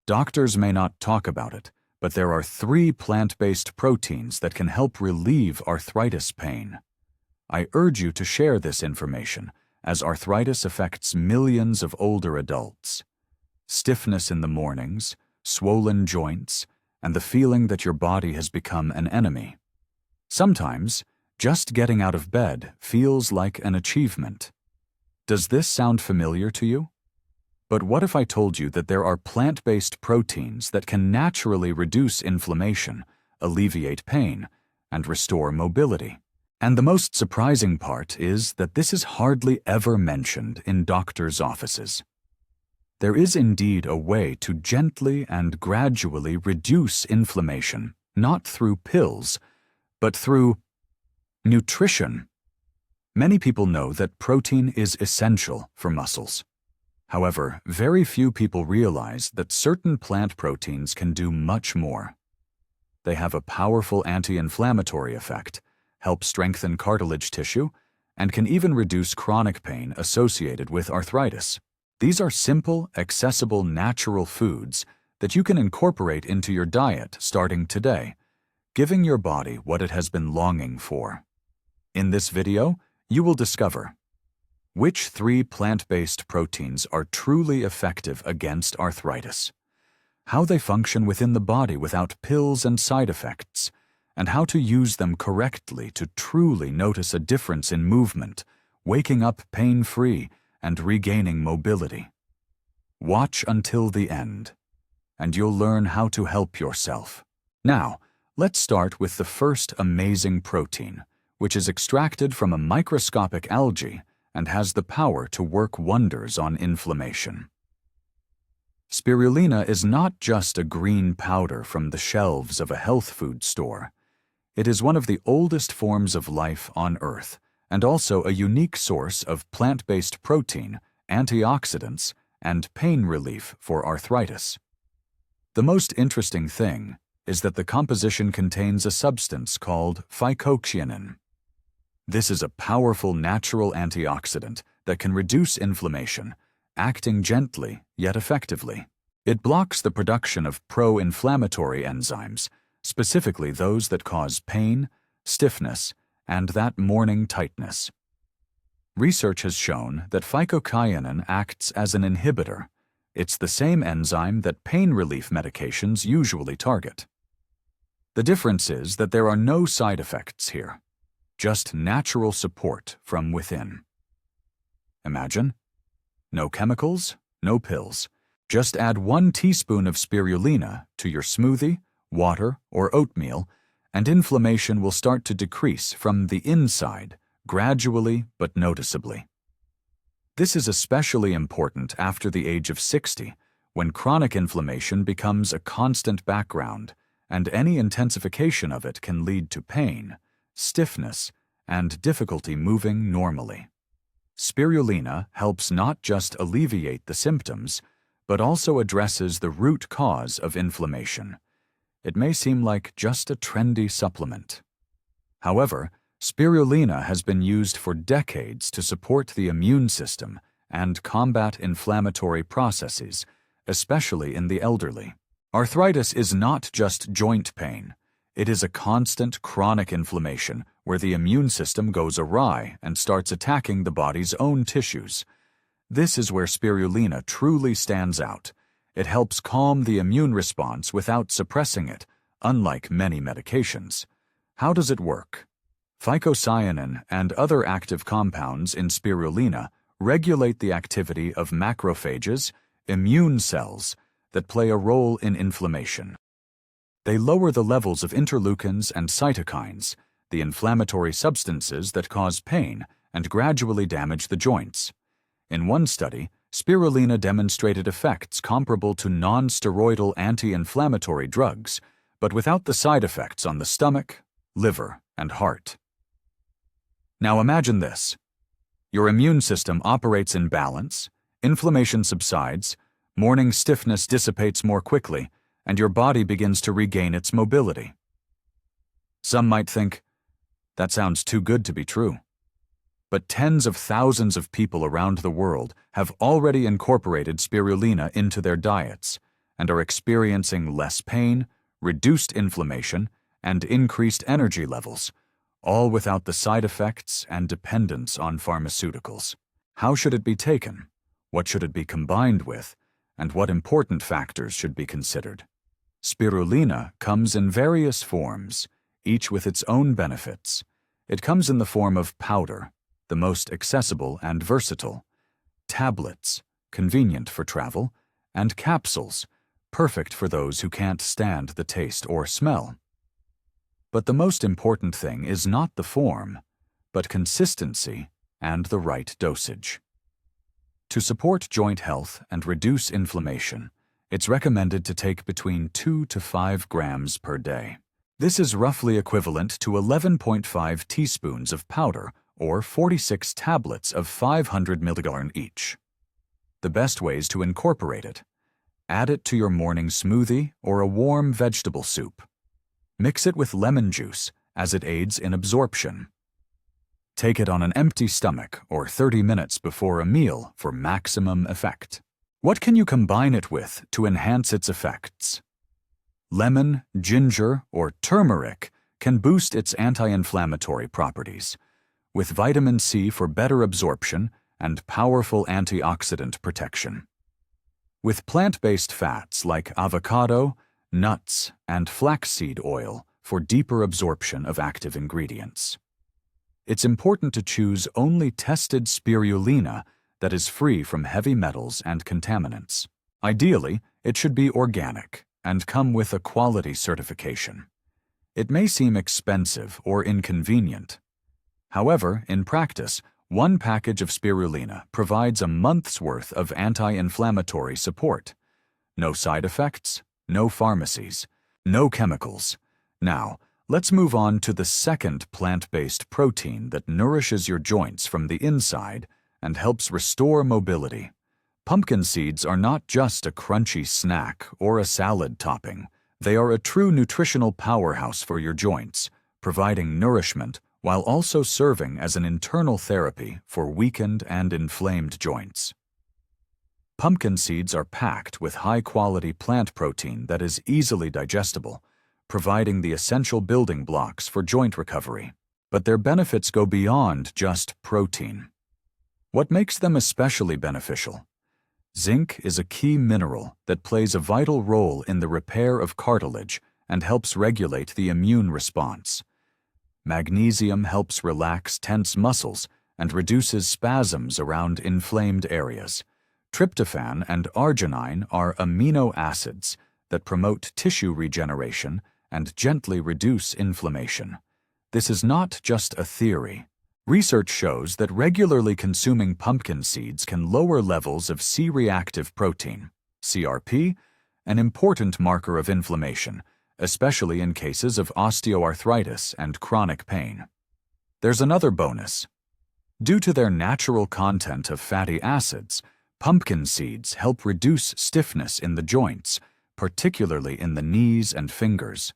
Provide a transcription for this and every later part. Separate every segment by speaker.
Speaker 1: Doctors may not talk about it, but there are 3 plant-based proteins that can help relieve arthritis pain. I urge you to share this information, as arthritis affects millions of older adults. Stiffness in the mornings, swollen joints, and the feeling that your body has become an enemy. Sometimes, just getting out of bed feels like an achievement. Does this sound familiar to you? But what if I told you that there are plant-based proteins that can naturally reduce inflammation, alleviate pain, and restore mobility? And the most surprising part is that this is hardly ever mentioned in doctors' offices. There is indeed a way to gently and gradually reduce inflammation, not through pills, but through nutrition. Many people know that protein is essential for muscles. However, very few people realize that certain plant proteins can do much more. They have a powerful anti-inflammatory effect, help strengthen cartilage tissue, and can even reduce chronic pain associated with arthritis. These are simple, accessible, natural foods that you can incorporate into your diet starting today, giving your body what it has been longing for. In this video, you will discover which 3 plant-based proteins are truly effective against arthritis, how they function within the body without pills and side effects, and how to use them correctly to truly notice a difference in movement, waking up pain-free, and regaining mobility. Watch until the end, and you'll learn how to help yourself. Now, let's start with the first amazing protein, which is extracted from a microscopic algae and has the power to work wonders on inflammation. Spirulina is not just a green powder from the shelves of a health food store. It is one of the oldest forms of life on Earth, and also a unique source of plant-based protein, antioxidants, and pain relief for arthritis. The most interesting thing is that the composition contains a substance called phycoxyinin. This is a powerful natural antioxidant that can reduce inflammation, acting gently yet effectively. It blocks the production of pro-inflammatory enzymes, specifically those that cause pain, stiffness, and that morning tightness. Research has shown that phycoxyinin acts as an inhibitor. It's the same enzyme that pain relief medications usually target. The difference is that there are no side effects here, just natural support from within. Imagine, no chemicals, no pills. Just add 1 teaspoon of spirulina to your smoothie, water, or oatmeal, and inflammation will start to decrease from the inside, gradually but noticeably. This is especially important after the age of 60, when chronic inflammation becomes a constant background, and any intensification of it can lead to pain, stiffness, and difficulty moving normally. Spirulina helps not just alleviate the symptoms, but also addresses the root cause of inflammation. It may seem like just a trendy supplement. However, spirulina has been used for decades to support the immune system and combat inflammatory processes, especially in the elderly. Arthritis is not just joint pain. It is a constant chronic inflammation where the immune system goes awry and starts attacking the body's own tissues. This is where spirulina truly stands out. It helps calm the immune response without suppressing it, unlike many medications. How does it work? Phycoxyinin and other active compounds in spirulina regulate the activity of macrophages, immune cells, that play a role in inflammation. They lower the levels of interleukins and cytokines, the inflammatory substances that cause pain and gradually damage the joints. In one study, spirulina demonstrated effects comparable to non-steroidal anti-inflammatory drugs, but without the side effects on the stomach, liver, and heart. Now imagine this. Your immune system operates in balance, inflammation subsides, morning stiffness dissipates more quickly, and your body begins to regain its mobility. Some might think, that sounds too good to be true. But tens of thousands of people around the world have already incorporated spirulina into their diets, and are experiencing less pain, reduced inflammation, and increased energy levels, all without the side effects and dependence on pharmaceuticals. How should it be taken? What should it be combined with? And what important factors should be considered? Spirulina comes in various forms, each with its own benefits. It comes in the form of powder, the most accessible and versatile, tablets, convenient for travel, and capsules, perfect for those who can't stand the taste or smell. But the most important thing is not the form, but consistency and the right dosage. To support joint health and reduce inflammation, it's recommended to take between 2 to 5 grams per day. This is roughly equivalent to 11.5 teaspoons of powder or 46 tablets of 500 milligrams each. The best ways to incorporate it: add it to your morning smoothie or a warm vegetable soup. Mix it with lemon juice, as it aids in absorption. Take it on an empty stomach or 30 minutes before a meal for maximum effect. What can you combine it with to enhance its effects? Lemon, ginger, or turmeric can boost its anti-inflammatory properties, with vitamin C for better absorption and powerful antioxidant protection. With plant-based fats like avocado, nuts, and flaxseed oil for deeper absorption of active ingredients. It's important to choose only tested spirulina that is free from heavy metals and contaminants. Ideally, it should be organic and come with a quality certification. It may seem expensive or inconvenient. However, in practice, one package of spirulina provides a month's worth of anti-inflammatory support. No side effects, no pharmacies, no chemicals. Now, let's move on to the second plant-based protein that nourishes your joints from the inside and helps restore mobility. Pumpkin seeds are not just a crunchy snack or a salad topping. They are a true nutritional powerhouse for your joints, providing nourishment while also serving as an internal therapy for weakened and inflamed joints. Pumpkin seeds are packed with high-quality plant protein that is easily digestible, providing the essential building blocks for joint recovery. But their benefits go beyond just protein. What makes them especially beneficial? Zinc is a key mineral that plays a vital role in the repair of cartilage and helps regulate the immune response. Magnesium helps relax tense muscles and reduces spasms around inflamed areas. Tryptophan and arginine are amino acids that promote tissue regeneration and gently reduce inflammation. This is not just a theory. Research shows that regularly consuming pumpkin seeds can lower levels of C-reactive protein, CRP, an important marker of inflammation, especially in cases of osteoarthritis and chronic pain. There's another bonus. Due to their natural content of fatty acids, pumpkin seeds help reduce stiffness in the joints, particularly in the knees and fingers.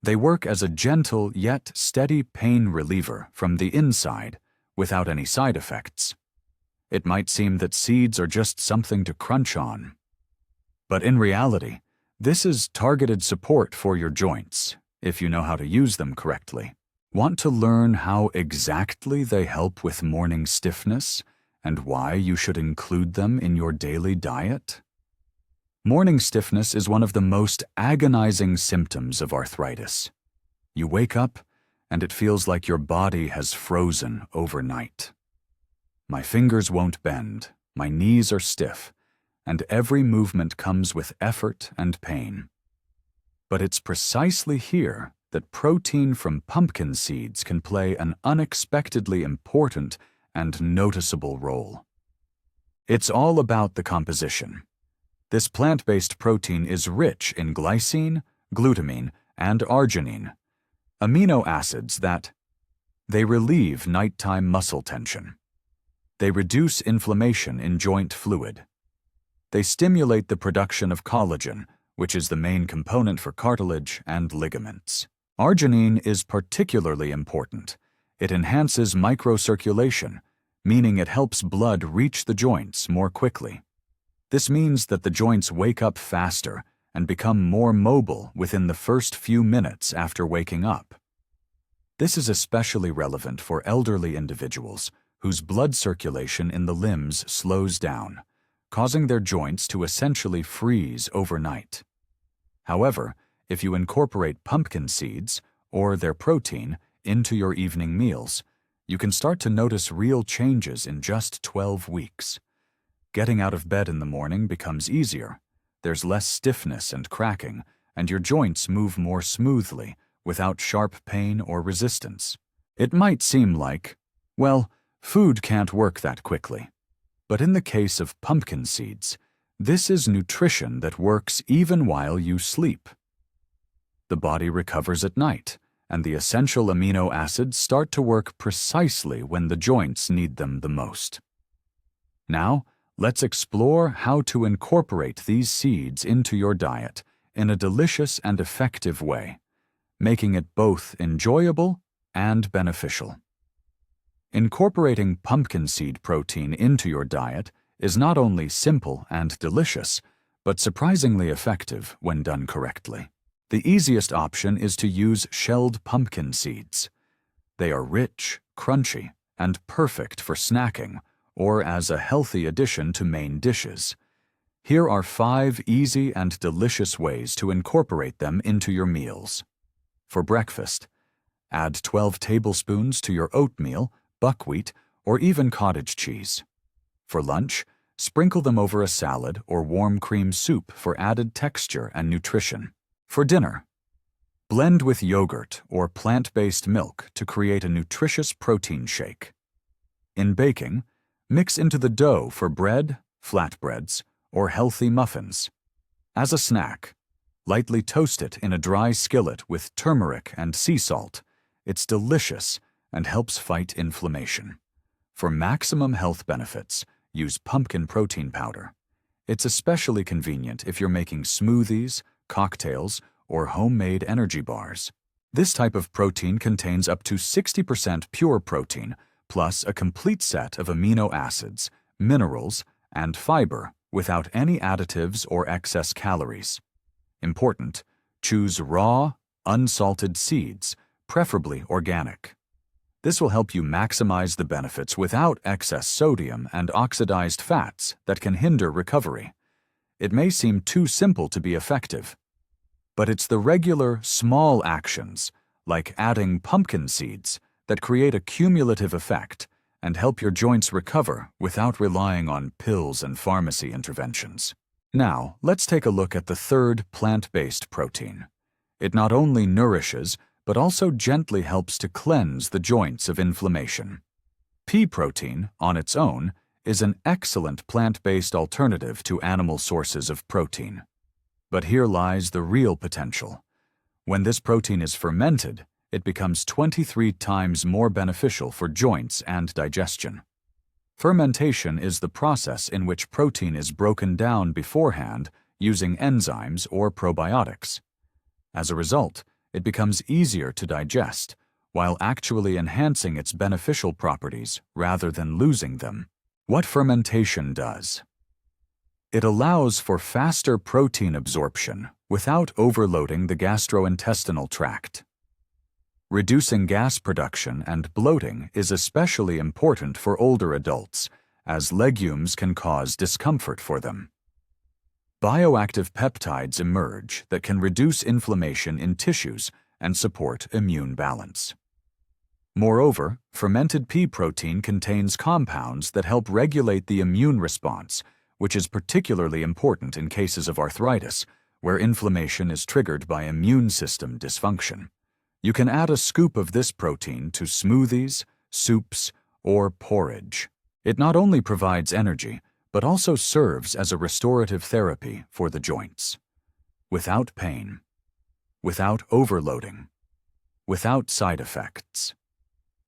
Speaker 1: They work as a gentle yet steady pain reliever from the inside without any side effects. It might seem that seeds are just something to crunch on. But in reality, this is targeted support for your joints, if you know how to use them correctly. Want to learn how exactly they help with morning stiffness and why you should include them in your daily diet? Morning stiffness is one of the most agonizing symptoms of arthritis. You wake up and it feels like your body has frozen overnight. My fingers won't bend, my knees are stiff, and every movement comes with effort and pain. But it's precisely here that protein from pumpkin seeds can play an unexpectedly important and noticeable role. It's all about the composition. This plant-based protein is rich in glycine, glutamine, and arginine, amino acids that they relieve nighttime muscle tension. They reduce inflammation in joint fluid. They stimulate the production of collagen, which is the main component for cartilage and ligaments. Arginine is particularly important. It enhances microcirculation, meaning it helps blood reach the joints more quickly. This means that the joints wake up faster and become more mobile within the first few minutes after waking up. This is especially relevant for elderly individuals whose blood circulation in the limbs slows down, causing their joints to essentially freeze overnight. However, if you incorporate pumpkin seeds, or their protein, into your evening meals, you can start to notice real changes in just 12 weeks. Getting out of bed in the morning becomes easier, there's less stiffness and cracking, and your joints move more smoothly without sharp pain or resistance. It might seem like, well, food can't work that quickly. But in the case of pumpkin seeds, this is nutrition that works even while you sleep. The body recovers at night, and the essential amino acids start to work precisely when the joints need them the most. Now, let's explore how to incorporate these seeds into your diet in a delicious and effective way, making it both enjoyable and beneficial. Incorporating pumpkin seed protein into your diet is not only simple and delicious, but surprisingly effective when done correctly. The easiest option is to use shelled pumpkin seeds. They are rich, crunchy, and perfect for snacking or as a healthy addition to main dishes. Here are 5 easy and delicious ways to incorporate them into your meals. For breakfast, add 12 tablespoons to your oatmeal, buckwheat, or even cottage cheese. For lunch, sprinkle them over a salad or warm cream soup for added texture and nutrition. For dinner, blend with yogurt or plant-based milk to create a nutritious protein shake. In baking, mix into the dough for bread, flatbreads, or healthy muffins. As a snack, lightly toast it in a dry skillet with turmeric and sea salt. It's delicious and helps fight inflammation. For maximum health benefits, use pumpkin protein powder. It's especially convenient if you're making smoothies, cocktails, or homemade energy bars. This type of protein contains up to 60% pure protein, plus a complete set of amino acids, minerals, and fiber without any additives or excess calories. Important, choose raw, unsalted seeds, preferably organic. This will help you maximize the benefits without excess sodium and oxidized fats that can hinder recovery. It may seem too simple to be effective, but it's the regular, small actions, like adding pumpkin seeds, that create a cumulative effect and help your joints recover without relying on pills and pharmacy interventions. Now, let's take a look at the third plant-based protein. It not only nourishes, but also gently helps to cleanse the joints of inflammation. Pea protein, on its own, is an excellent plant-based alternative to animal sources of protein. But here lies the real potential. When this protein is fermented, it becomes 23 times more beneficial for joints and digestion. Fermentation is the process in which protein is broken down beforehand using enzymes or probiotics. As a result, it becomes easier to digest, while actually enhancing its beneficial properties rather than losing them. What fermentation does? It allows for faster protein absorption without overloading the gastrointestinal tract. Reducing gas production and bloating is especially important for older adults, as legumes can cause discomfort for them. Bioactive peptides emerge that can reduce inflammation in tissues and support immune balance. Moreover, fermented pea protein contains compounds that help regulate the immune response, which is particularly important in cases of arthritis, where inflammation is triggered by immune system dysfunction. You can add a scoop of this protein to smoothies, soups, or porridge. It not only provides energy, but also serves as a restorative therapy for the joints. Without pain, without overloading, without side effects.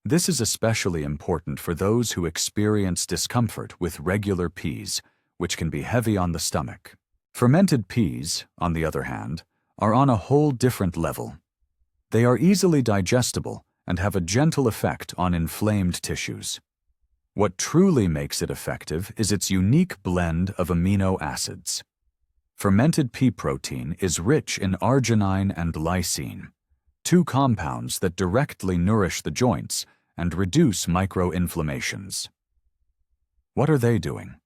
Speaker 1: This is especially important for those who experience discomfort with regular peas, which can be heavy on the stomach. Fermented peas, on the other hand, are on a whole different level. They are easily digestible and have a gentle effect on inflamed tissues. What truly makes it effective is its unique blend of amino acids. Fermented pea protein is rich in arginine and lysine, two compounds that directly nourish the joints and reduce microinflammations. What are they doing?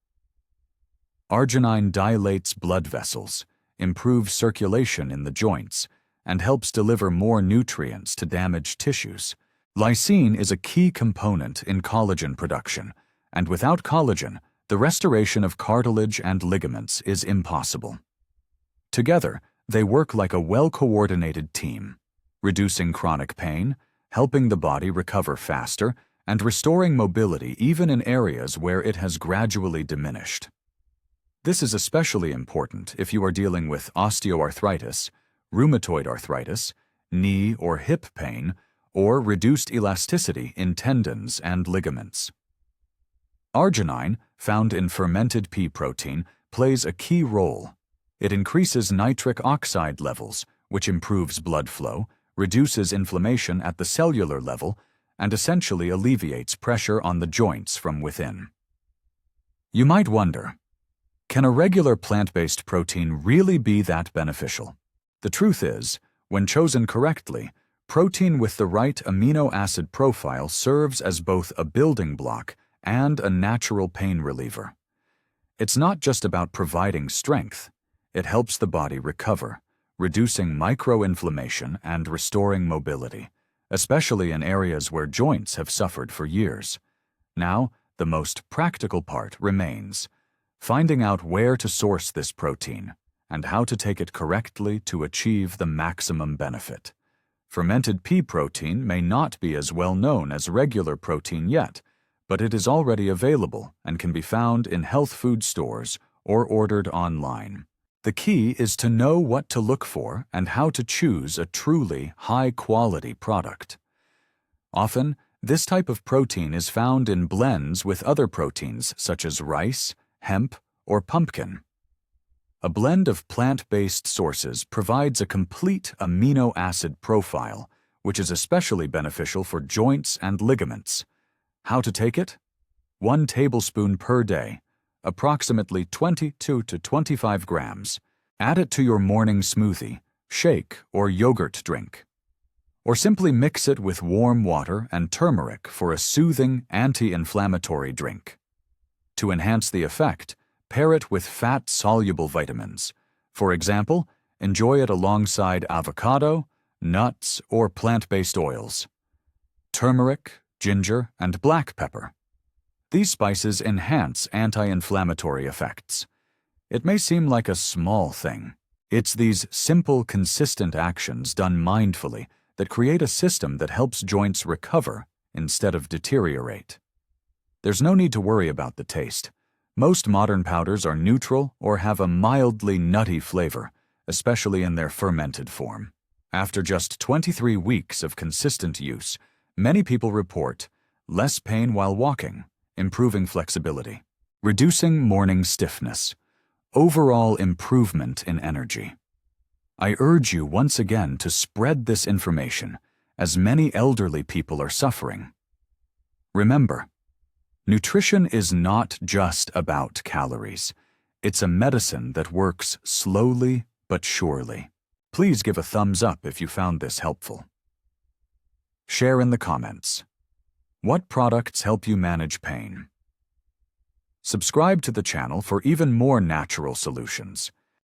Speaker 1: Arginine dilates blood vessels, improves circulation in the joints, and helps deliver more nutrients to damaged tissues. Lysine is a key component in collagen production, and without collagen, the restoration of cartilage and ligaments is impossible. Together, they work like a well-coordinated team, reducing chronic pain, helping the body recover faster, and restoring mobility even in areas where it has gradually diminished. This is especially important if you are dealing with osteoarthritis, rheumatoid arthritis, knee or hip pain, or reduced elasticity in tendons and ligaments. Arginine, found in fermented pea protein, plays a key role. It increases nitric oxide levels, which improves blood flow, reduces inflammation at the cellular level, and essentially alleviates pressure on the joints from within. You might wonder, can a regular plant-based protein really be that beneficial? The truth is, when chosen correctly, protein with the right amino acid profile serves as both a building block and a natural pain reliever. It's not just about providing strength. It helps the body recover, reducing microinflammation and restoring mobility, especially in areas where joints have suffered for years. Now, the most practical part remains: finding out where to source this protein and how to take it correctly to achieve the maximum benefit. Fermented pea protein may not be as well known as regular protein yet, but it is already available and can be found in health food stores or ordered online. The key is to know what to look for and how to choose a truly high-quality product. Often, this type of protein is found in blends with other proteins such as rice, hemp, or pumpkin. A blend of plant-based sources provides a complete amino acid profile, which is especially beneficial for joints and ligaments. How to take it? 1 tablespoon per day, approximately 22 to 25 grams. Add it to your morning smoothie, shake, or yogurt drink. Or simply mix it with warm water and turmeric for a soothing anti-inflammatory drink. To enhance the effect, pair it with fat-soluble vitamins. For example, enjoy it alongside avocado, nuts, or plant-based oils. Turmeric, ginger, and black pepper. These spices enhance anti-inflammatory effects. It may seem like a small thing. It's these simple, consistent actions done mindfully that create a system that helps joints recover instead of deteriorate. There's no need to worry about the taste. Most modern powders are neutral or have a mildly nutty flavor, especially in their fermented form. After just 23 weeks of consistent use, many people report less pain while walking, improving flexibility, reducing morning stiffness, overall improvement in energy. I urge you once again to spread this information, as many elderly people are suffering. Remember, nutrition is not just about calories. It's a medicine that works slowly but surely. Please give a thumbs up if you found this helpful. Share in the comments. What products help you manage pain? Subscribe to the channel for even more natural solutions.